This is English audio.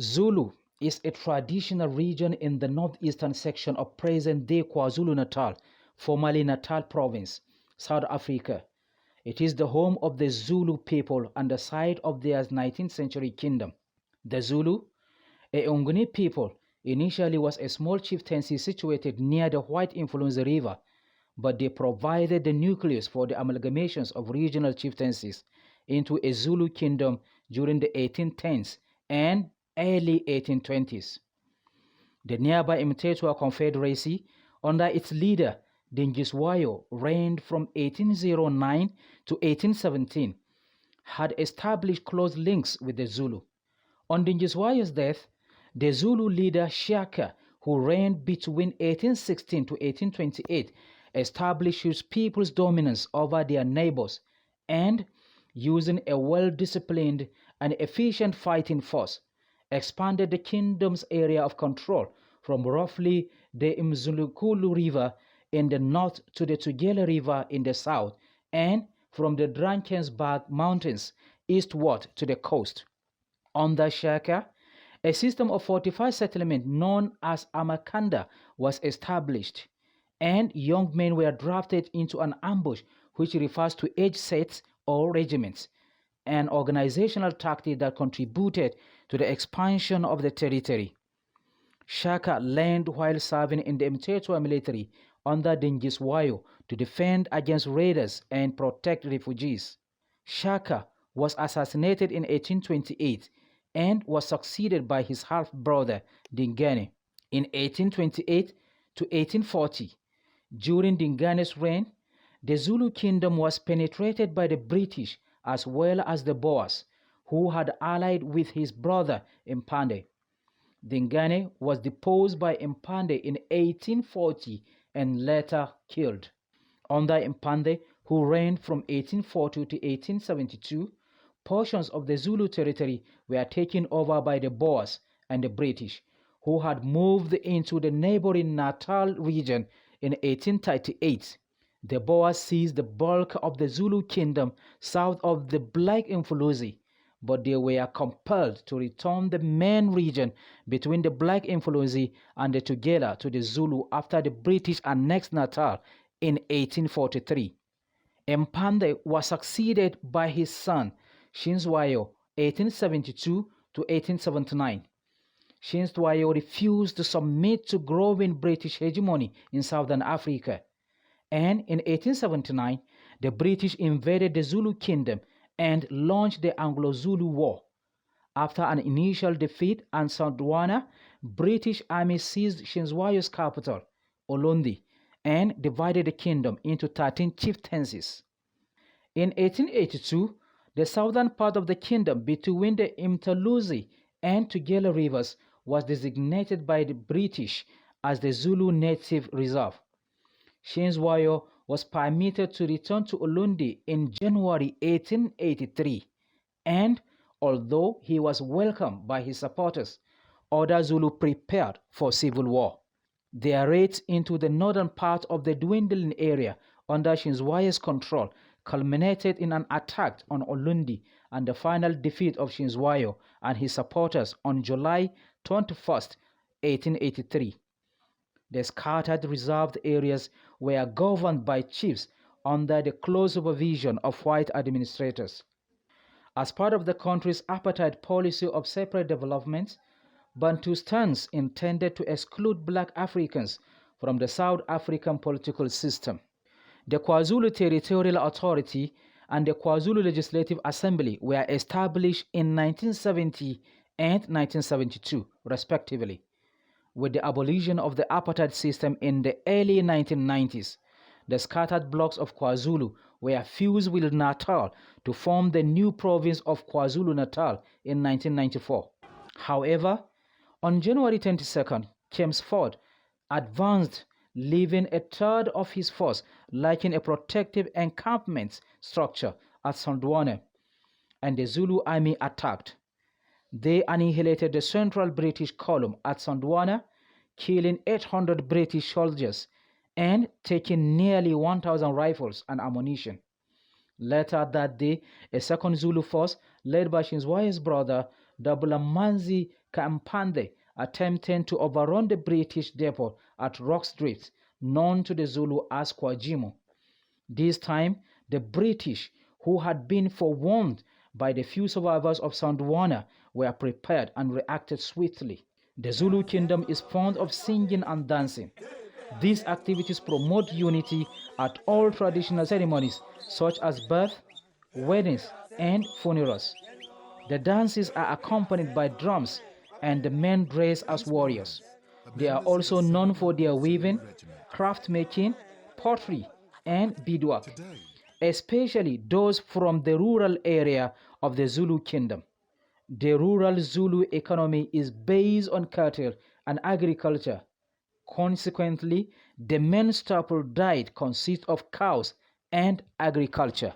Zulu is a traditional region in the northeastern section of present-day KwaZulu-Natal, formerly Natal Province, South Africa. It is the home of the Zulu people and the site of their 19th century kingdom. The Zulu, a Nguni people, initially was a small chieftaincy situated near the White Influence River, but they provided the nucleus for the amalgamations of regional chieftaincies into a Zulu kingdom during the 1810s and early 1820s. The nearby Mthethwa Confederacy, under its leader Dingiswayo, reigned from 1809 to 1817, had established close links with the Zulu. On Dingiswayo's death, the Zulu leader Shaka, who reigned between 1816 to 1828, established his people's dominance over their neighbors and, using a well-disciplined and efficient fighting force, expanded the kingdom's area of control from roughly the Mzulukulu River in the north to the Tugela River in the south, and from the Drakensberg Mountains eastward to the coast. Under Shaka, a system of fortified settlement known as Amakanda was established, and young men were drafted into an ambush, which refers to age sets or regiments, an organizational tactic that contributed to the expansion of the territory. Shaka learned while serving in the Mthethwa military under Dingiswayo to defend against raiders and protect refugees. Shaka was assassinated in 1828 and was succeeded by his half-brother Dingane in 1828 to 1840. During Dingane's reign, the Zulu kingdom was penetrated by the British as well as the Boers, who had allied with his brother Mpande. Dingane was deposed by Mpande in 1840 and later killed. Under Mpande, who reigned from 1840 to 1872, portions of the Zulu territory were taken over by the Boers and the British, who had moved into the neighboring Natal region in 1838. The Boers seized the bulk of the Zulu kingdom south of the Black Influence, but they were compelled to return the main region between the Black Influence and the Tugela to the Zulu after the British annexed Natal in 1843. Mpande was succeeded by his son, Shinswayo, 1872 to 1879. Shinswayo refused to submit to growing British hegemony in southern Africa, and in 1879, the British invaded the Zulu kingdom and launched the Anglo-Zulu War. After an initial defeat at Sandwana, British army seized Shinswayo's capital, Ulundi, and divided the kingdom into 13 chieftaincies. In 1882, the southern part of the kingdom between the Mtaluzi and Tugela rivers was designated by the British as the Zulu Native Reserve. Shinswayo was permitted to return to Ulundi in January 1883, and although he was welcomed by his supporters, other Zulu prepared for civil war. Their raids into the northern part of the dwindling area under Shinswayo's control culminated in an attack on Ulundi and the final defeat of Shinswayo and his supporters on July 21, 1883. The scattered reserved areas were governed by chiefs under the close supervision of white administrators. As part of the country's apartheid policy of separate development, Bantustans intended to exclude black Africans from the South African political system. The KwaZulu Territorial Authority and the KwaZulu Legislative Assembly were established in 1970 and 1972, respectively. With the abolition of the apartheid system in the early 1990s, the scattered blocks of KwaZulu were fused with Natal to form the new province of KwaZulu-Natal in 1994. However, on January 22nd, Chelmsford advanced, leaving a third of his force lacking a protective encampment structure at Sandwana, and the Zulu army attacked. They annihilated the central British column at Sandwana, killing 800 British soldiers and taking nearly 1,000 rifles and ammunition. Later that day, a second Zulu force, led by Shinswayo's brother, the Bulamanzi Kampande attempting to overrun the British depot at Rock Street, known to the Zulu as Kwajimo. This time, the British, who had been forewarned by the few survivors of Sandwana, were prepared and reacted swiftly. The Zulu kingdom is fond of singing and dancing. These activities promote unity at all traditional ceremonies such as birth, weddings, and funerals. The dances are accompanied by drums and the men dress as warriors. They are also known for their weaving, craft making, pottery, and beadwork, especially those from the rural area of the Zulu kingdom. The rural Zulu economy is based on cattle and agriculture. Consequently, the main staple diet consists of cows and agriculture.